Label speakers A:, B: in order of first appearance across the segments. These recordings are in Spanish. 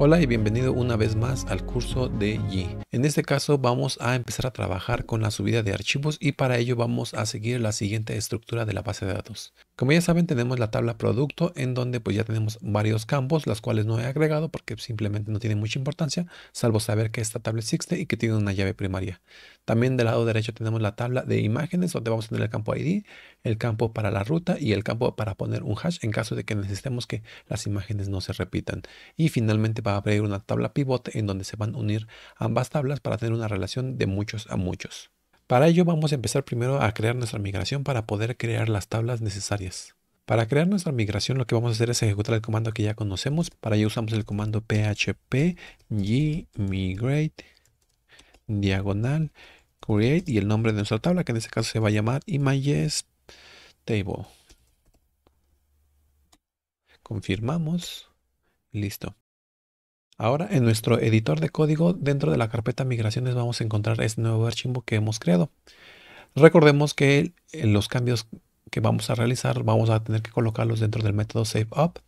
A: Hola y bienvenido una vez más al curso de Yi. En este caso vamos a empezar a trabajar con la subida de archivos y para ello vamos a seguir la siguiente estructura de la base de datos. Como ya saben, tenemos la tabla producto en donde pues ya tenemos varios campos, los cuales no he agregado porque simplemente no tiene mucha importancia, salvo saber que esta tabla existe y que tiene una llave primaria. También del lado derecho tenemos la tabla de imágenes donde vamos a tener el campo ID, el campo para la ruta y el campo para poner un hash en caso de que necesitemos que las imágenes no se repitan. Y finalmente va a abrir una tabla pivote en donde se van a unir ambas tablas para tener una relación de muchos a muchos. Para ello vamos a empezar primero a crear nuestra migración para poder crear las tablas necesarias. Para crear nuestra migración lo que vamos a hacer es ejecutar el comando que ya conocemos. Para ello usamos el comando php migrate diagonal create y el nombre de nuestra tabla, que en este caso se va a llamar images table. Confirmamos. Listo. Ahora en nuestro editor de código, dentro de la carpeta migraciones, vamos a encontrar este nuevo archivo que hemos creado. Recordemos que los cambios que vamos a realizar, vamos a tener que colocarlos dentro del método SaveUp.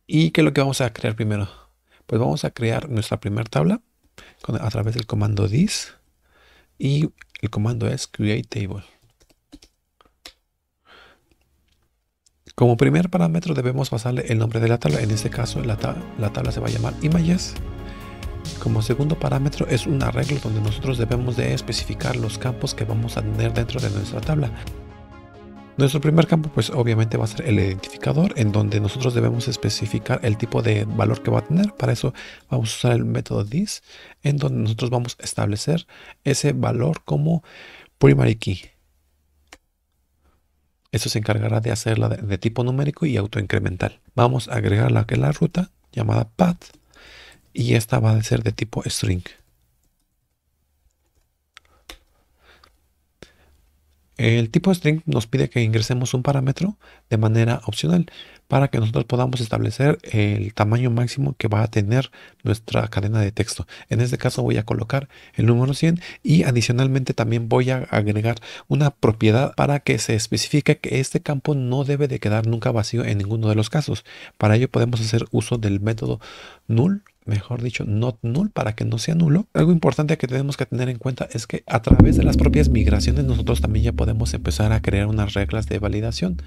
A: ¿Y qué es lo que vamos a crear primero? Pues vamos a crear nuestra primera tabla a través del comando this y el comando es createTable. Como primer parámetro debemos pasarle el nombre de la tabla. En este caso la tabla se va a llamar images. Como segundo parámetro es un arreglo donde nosotros debemos de especificar los campos que vamos a tener dentro de nuestra tabla. Nuestro primer campo pues obviamente va a ser el identificador, en donde nosotros debemos especificar el tipo de valor que va a tener. Para eso vamos a usar el método this, en donde nosotros vamos a establecer ese valor como primary key. Eso se encargará de hacerla de tipo numérico y autoincremental. Vamos a agregar la que es la ruta llamada path y esta va a ser de tipo string. El tipo string nos pide que ingresemos un parámetro de manera opcional para que nosotros podamos establecer el tamaño máximo que va a tener nuestra cadena de texto. En este caso voy a colocar el número 100 y adicionalmente también voy a agregar una propiedad para que se especifique que este campo no debe de quedar nunca vacío en ninguno de los casos. Para ello podemos hacer uso del método null, mejor dicho, not null, para que no sea nulo. Algo importante que tenemos que tener en cuenta es que a través de las propias migraciones nosotros también ya podemos empezar a crear unas reglas de validación.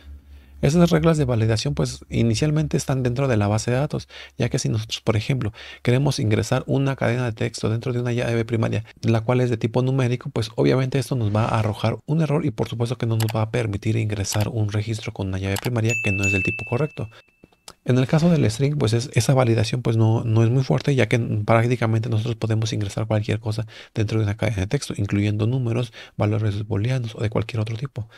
A: Esas reglas de validación pues inicialmente están dentro de la base de datos, ya que si nosotros, por ejemplo, queremos ingresar una cadena de texto dentro de una llave primaria, la cual es de tipo numérico, pues obviamente esto nos va a arrojar un error y por supuesto que no nos va a permitir ingresar un registro con una llave primaria que no es del tipo correcto. En el caso del string, pues esa validación pues no es muy fuerte, ya que prácticamente nosotros podemos ingresar cualquier cosa dentro de una cadena de texto, incluyendo números, valores booleanos o de cualquier otro tipo.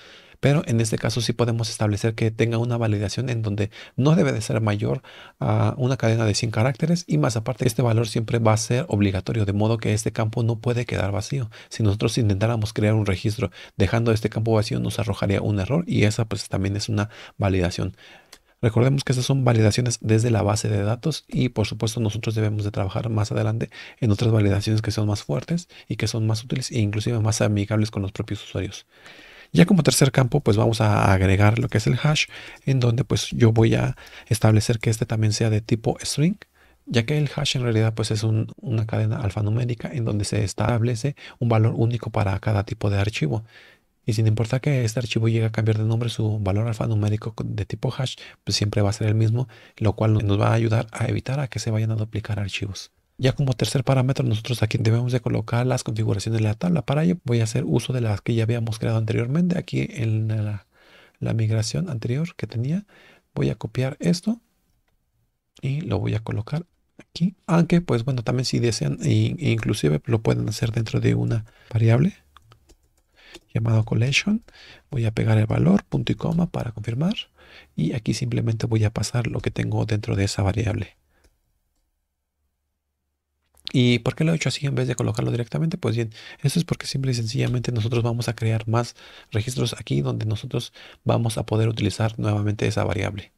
A: Pero en este caso sí podemos establecer que tenga una validación en donde no debe de ser mayor a una cadena de 100 caracteres y más aparte este valor siempre va a ser obligatorio, de modo que este campo no puede quedar vacío. Si nosotros intentáramos crear un registro dejando este campo vacío nos arrojaría un error y esa pues también es una validación. Recordemos que estas son validaciones desde la base de datos y por supuesto nosotros debemos de trabajar más adelante en otras validaciones que son más fuertes y que son más útiles e inclusive más amigables con los propios usuarios. Ya como tercer campo pues vamos a agregar lo que es el hash, en donde pues yo voy a establecer que este también sea de tipo string, ya que el hash en realidad pues es una cadena alfanumérica en donde se establece un valor único para cada tipo de archivo. Y sin importar que este archivo llegue a cambiar de nombre, su valor alfanumérico de tipo hash pues siempre va a ser el mismo, lo cual nos va a ayudar a evitar a que se vayan a duplicar archivos. Ya como tercer parámetro, nosotros aquí debemos de colocar las configuraciones de la tabla. Para ello voy a hacer uso de las que ya habíamos creado anteriormente. Aquí en la migración anterior que tenía, voy a copiar esto y lo voy a colocar aquí. Aunque pues bueno, también si desean, inclusive lo pueden hacer dentro de una variable llamado collection. Voy a pegar el valor, punto y coma para confirmar. Y aquí simplemente voy a pasar lo que tengo dentro de esa variable. ¿Y por qué lo he hecho así en vez de colocarlo directamente? Pues bien, eso es porque simple y sencillamente nosotros vamos a crear más registros aquí donde nosotros vamos a poder utilizar nuevamente esa variable.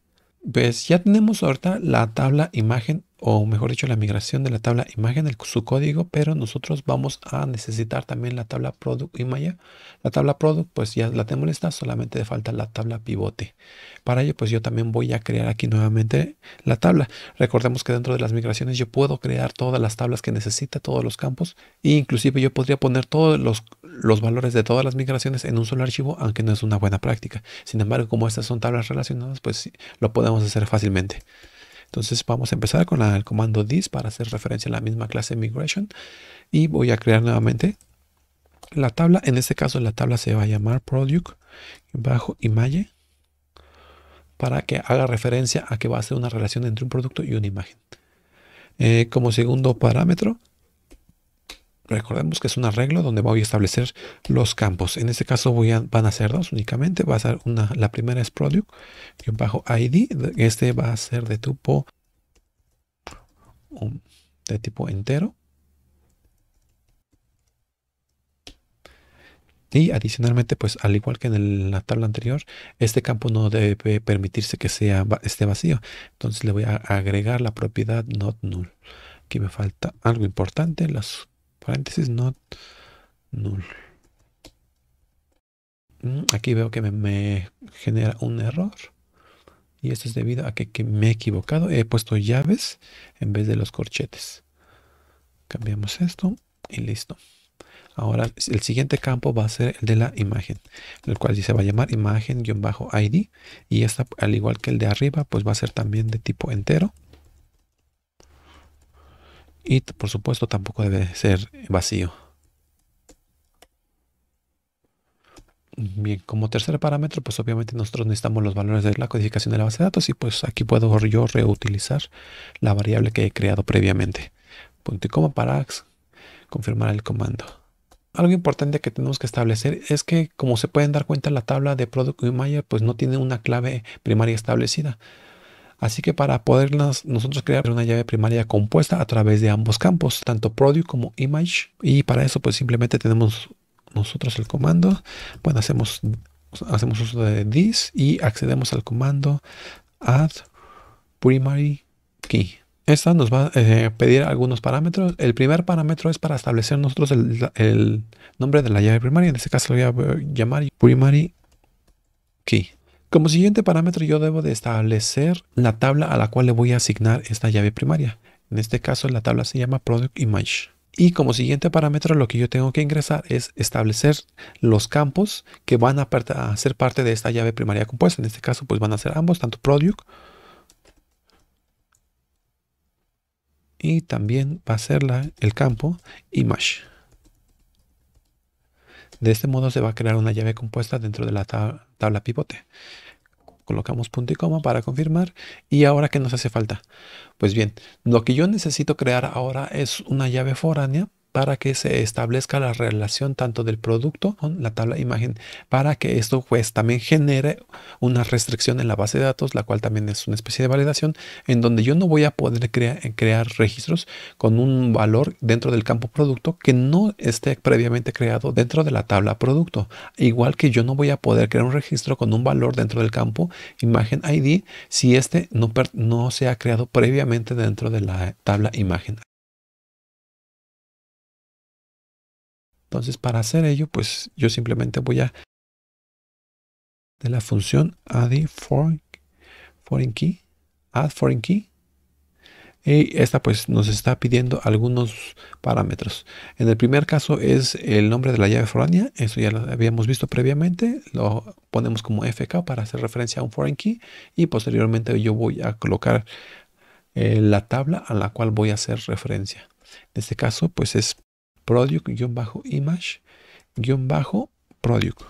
A: Pues ya tenemos ahorita la tabla imagen o mejor dicho, la migración de la tabla imagen, su código, pero nosotros vamos a necesitar también la tabla product imagen. La tabla product, pues ya la tenemos lista, solamente falta la tabla pivote. Para ello, pues yo también voy a crear aquí nuevamente la tabla. Recordemos que dentro de las migraciones yo puedo crear todas las tablas que necesita, todos los campos, e inclusive yo podría poner todos los valores de todas las migraciones en un solo archivo, aunque no es una buena práctica. Sin embargo, como estas son tablas relacionadas, pues sí, lo podemos hacer fácilmente. Entonces vamos a empezar con el comando this para hacer referencia a la misma clase migration y voy a crear nuevamente la tabla. En este caso la tabla se va a llamar product-image para que haga referencia a que va a ser una relación entre un producto y una imagen. Como segundo parámetro, recordemos que es un arreglo donde voy a establecer los campos. En este caso van a ser dos únicamente. Va a ser la primera es product-id. Este va a ser de tipo entero. Y adicionalmente, pues al igual que en la tabla anterior, este campo no debe permitirse que esté vacío. Entonces le voy a agregar la propiedad not null. Aquí me falta algo importante, las paréntesis not null. Aquí veo que me genera un error. Y esto es debido a que me he equivocado. He puesto llaves en vez de los corchetes. Cambiamos esto y listo. Ahora el siguiente campo va a ser el de la imagen, el cual se va a llamar imagen-id. Y esta, al igual que el de arriba, pues va a ser también de tipo entero. Y por supuesto tampoco debe ser vacío. Bien, como tercer parámetro, pues obviamente nosotros necesitamos los valores de la codificación de la base de datos y pues aquí puedo yo reutilizar la variable que he creado previamente. Punto y coma para confirmar el comando. Algo importante que tenemos que establecer es que, como se pueden dar cuenta, la tabla de product image pues no tiene una clave primaria establecida. Así que para poder nosotros crear una llave primaria compuesta a través de ambos campos, tanto product como image, y para eso pues simplemente tenemos nosotros el comando. Bueno, hacemos uso de this y accedemos al comando add primary key. Esta nos va a pedir algunos parámetros. El primer parámetro es para establecer nosotros el nombre de la llave primaria. En este caso lo voy a llamar primary key. Como siguiente parámetro yo debo de establecer la tabla a la cual le voy a asignar esta llave primaria. En este caso la tabla se llama product image. Y como siguiente parámetro lo que yo tengo que ingresar es establecer los campos que van a ser parte de esta llave primaria compuesta. En este caso pues van a ser ambos, tanto product y también va a ser el campo image. De este modo se va a crear una llave compuesta dentro de la tabla pivote. Colocamos punto y coma para confirmar. ¿Y ahora qué nos hace falta? Pues bien, lo que yo necesito crear ahora es una llave foránea para que se establezca la relación tanto del producto con la tabla imagen, para que esto pues también genere una restricción en la base de datos, la cual también es una especie de validación, en donde yo no voy a poder crear registros con un valor dentro del campo producto que no esté previamente creado dentro de la tabla producto. Igual que yo no voy a poder crear un registro con un valor dentro del campo imagen ID si este no se ha creado previamente dentro de la tabla imagen. Entonces, para hacer ello, pues yo simplemente voy a de la función add foreign key, add foreign key. Y esta pues nos está pidiendo algunos parámetros. En el primer caso es el nombre de la llave foránea. Eso ya lo habíamos visto previamente. Lo ponemos como FK para hacer referencia a un foreign key. Y posteriormente yo voy a colocar la tabla a la cual voy a hacer referencia. En este caso pues es product-image-product.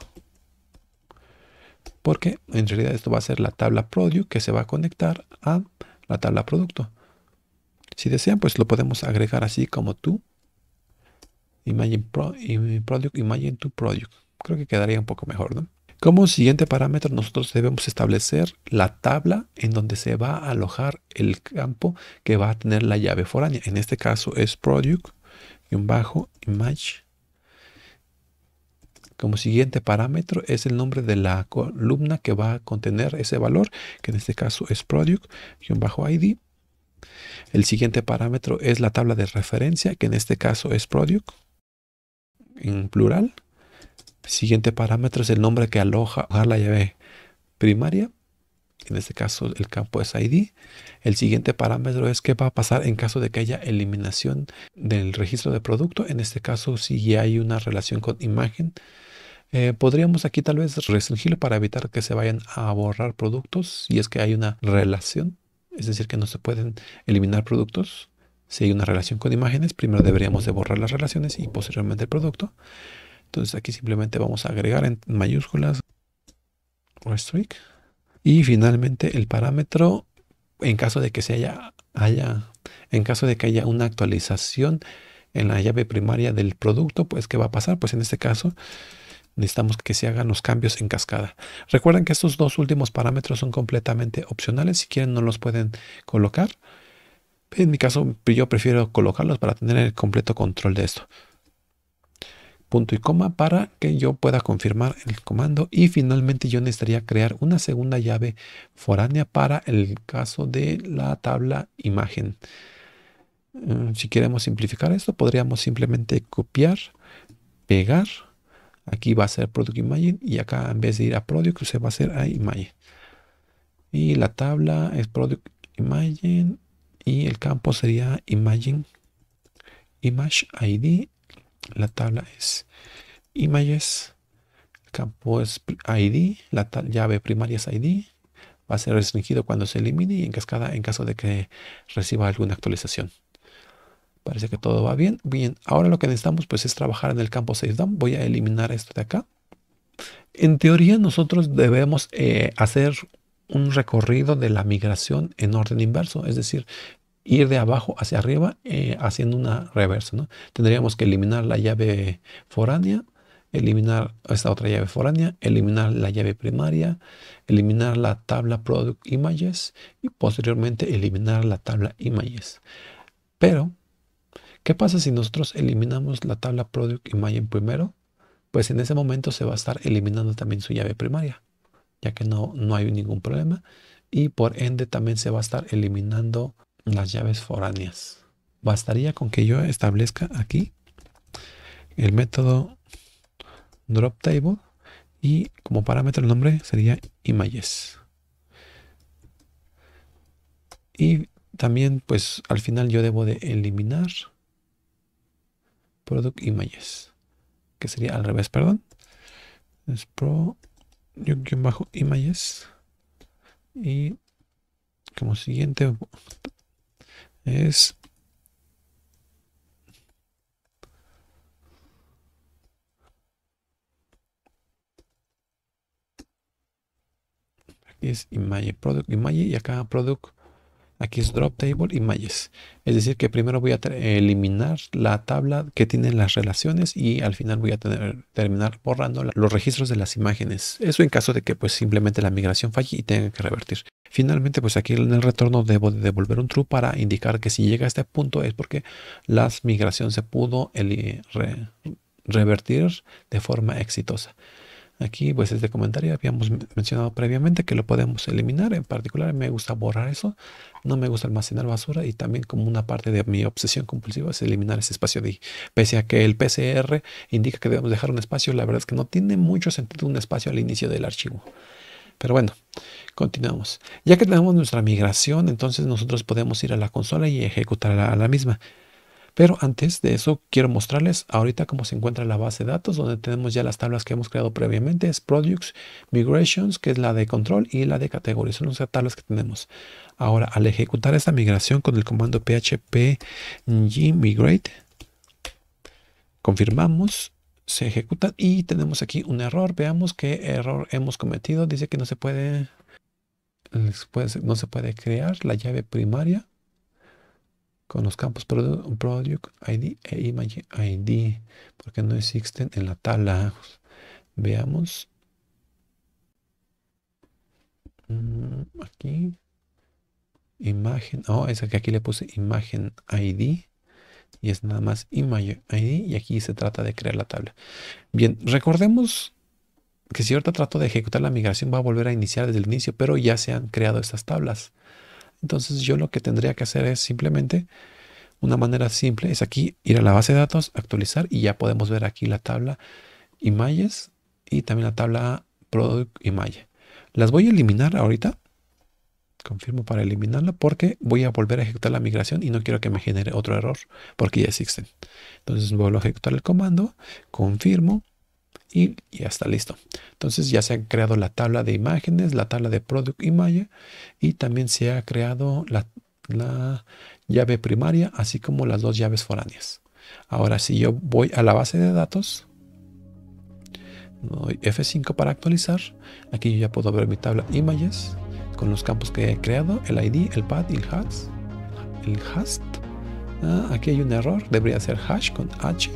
A: Porque en realidad esto va a ser la tabla product que se va a conectar a la tabla producto. Si desean, pues lo podemos agregar así como product imagine to product. Creo que quedaría un poco mejor, ¿no? Como siguiente parámetro, nosotros debemos establecer la tabla en donde se va a alojar el campo que va a tener la llave foránea. En este caso es product-image. Como siguiente parámetro es el nombre de la columna que va a contener ese valor, que en este caso es product-id. El siguiente parámetro es la tabla de referencia, que en este caso es product, en plural. El siguiente parámetro es el nombre que aloja la llave primaria. En este caso el campo es ID. El siguiente parámetro es qué va a pasar en caso de que haya eliminación del registro de producto. En este caso, si ya hay una relación con imagen, podríamos aquí tal vez restringirlo para evitar que se vayan a borrar productos si es que hay una relación. Es decir, que no se pueden eliminar productos. Si hay una relación con imágenes, primero deberíamos de borrar las relaciones y posteriormente el producto. Entonces aquí simplemente vamos a agregar en mayúsculas restrict. Y finalmente el parámetro, en caso de que en caso de que haya una actualización en la llave primaria del producto, pues ¿qué va a pasar? Pues en este caso necesitamos que se hagan los cambios en cascada. Recuerden que estos dos últimos parámetros son completamente opcionales. Si quieren no los pueden colocar. En mi caso yo prefiero colocarlos para tener el completo control de esto. Punto y coma para que yo pueda confirmar el comando, y finalmente yo necesitaría crear una segunda llave foránea para el caso de la tabla imagen. Si queremos simplificar esto, podríamos simplemente copiar, pegar. Aquí va a ser product imagen y acá en vez de ir a product se va a hacer a imagen. Y la tabla es product imagen y el campo sería imagen, image ID. La tabla es images, el campo es ID, la llave primaria es ID. Va a ser restringido cuando se elimine y en cascada en caso de que reciba alguna actualización. Parece que todo va bien. Bien, ahora lo que necesitamos pues es trabajar en el campo SafeDOM. Voy a eliminar esto de acá. En teoría nosotros debemos hacer un recorrido de la migración en orden inverso, es decir, ir de abajo hacia arriba haciendo una reversa, ¿no? Tendríamos que eliminar la llave foránea, eliminar esta otra llave foránea, eliminar la llave primaria, eliminar la tabla product images y posteriormente eliminar la tabla images. Pero, ¿qué pasa si nosotros eliminamos la tabla product imagen primero? Pues en ese momento se va a estar eliminando también su llave primaria, ya que no hay ningún problema. Y por ende también se va a estar eliminando las llaves foráneas. Bastaría con que yo establezca aquí el método drop table y como parámetro el nombre sería images. Y también pues al final yo debo de eliminar product images, que sería al revés, perdón. Es bajo images y como siguiente es image, product image y acá product, aquí es drop table images. Es decir que primero voy a eliminar la tabla que tiene las relaciones y al final voy a terminar borrando los registros de las imágenes. Eso en caso de que pues simplemente la migración falle y tenga que revertir. Finalmente pues aquí en el retorno debo de devolver un true para indicar que si llega a este punto es porque la migración se pudo revertir de forma exitosa. Aquí, pues este comentario habíamos mencionado previamente que lo podemos eliminar. En particular, me gusta borrar eso. No me gusta almacenar basura y también como una parte de mi obsesión compulsiva es eliminar ese espacio de ahí. Pese a que el PCR indica que debemos dejar un espacio, la verdad es que no tiene mucho sentido un espacio al inicio del archivo. Pero bueno, continuamos. Ya que tenemos nuestra migración, entonces nosotros podemos ir a la consola y ejecutar a la misma. Pero antes de eso, quiero mostrarles ahorita cómo se encuentra la base de datos, donde tenemos ya las tablas que hemos creado previamente. Es Products, Migrations, que es la de control, y la de categoría. Son las tablas que tenemos. Ahora, al ejecutar esta migración con el comando php migrate, confirmamos, se ejecuta y tenemos aquí un error. Veamos qué error hemos cometido. Dice que no se puede crear la llave primaria con los campos product ID e image ID, porque no existen en la tabla. Veamos. Aquí. Imagen. Oh, es que aquí le puse imagen ID. Y es nada más image ID. Y aquí se trata de crear la tabla. Bien, recordemos que si ahorita trato de ejecutar la migración va a volver a iniciar desde el inicio, pero ya se han creado estas tablas. Entonces yo lo que tendría que hacer es simplemente, una manera simple es aquí ir a la base de datos, actualizar y ya podemos ver aquí la tabla images y también la tabla product image. Las voy a eliminar ahorita. Confirmo para eliminarla porque voy a volver a ejecutar la migración y no quiero que me genere otro error porque ya existen. Entonces vuelvo a ejecutar el comando, confirmo y ya está listo. Entonces ya se ha creado la tabla de imágenes, la tabla de product image y también se ha creado la llave primaria, así como las dos llaves foráneas. Ahora si yo voy a la base de datos, doy F5 para actualizar, aquí yo ya puedo ver mi tabla images con los campos que he creado, el ID, el path y el hash. Aquí hay un error, debería ser hash con H.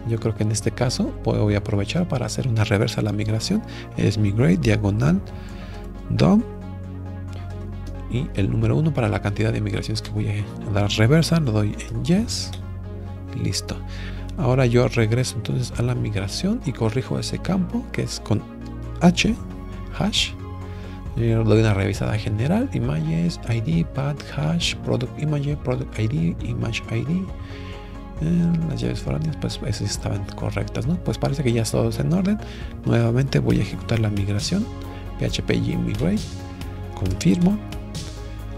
A: Yo creo que en este caso voy a aprovechar para hacer una reversa a la migración. Es migrate diagonal DOM y el número 1 para la cantidad de migraciones que voy a dar reversa. Lo doy en yes. Listo. Ahora yo regreso entonces a la migración y corrijo ese campo que es con H, hash. Yo doy una revisada general, images, ID, path, hash, product image, product ID, image ID. Las llaves foráneas, pues esas estaban correctas, ¿no? Pues parece que ya todo está en orden. Nuevamente voy a ejecutar la migración, php migrate, confirmo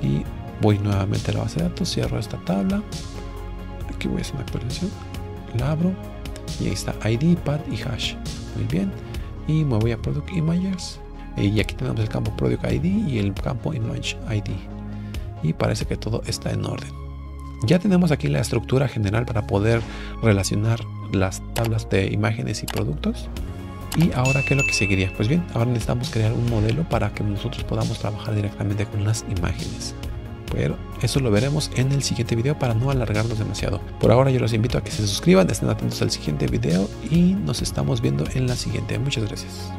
A: y voy nuevamente a la base de datos, cierro esta tabla. Aquí voy a hacer una actualización, la abro y ahí está ID, path y hash. Muy bien, y me voy a product images. Y aquí tenemos el campo Product ID y el campo Image ID. Y parece que todo está en orden. Ya tenemos aquí la estructura general para poder relacionar las tablas de imágenes y productos. ¿Y ahora qué es lo que seguiría? Pues bien, ahora necesitamos crear un modelo para que nosotros podamos trabajar directamente con las imágenes. Pero eso lo veremos en el siguiente video para no alargarnos demasiado. Por ahora yo los invito a que se suscriban, estén atentos al siguiente video y nos estamos viendo en la siguiente. Muchas gracias.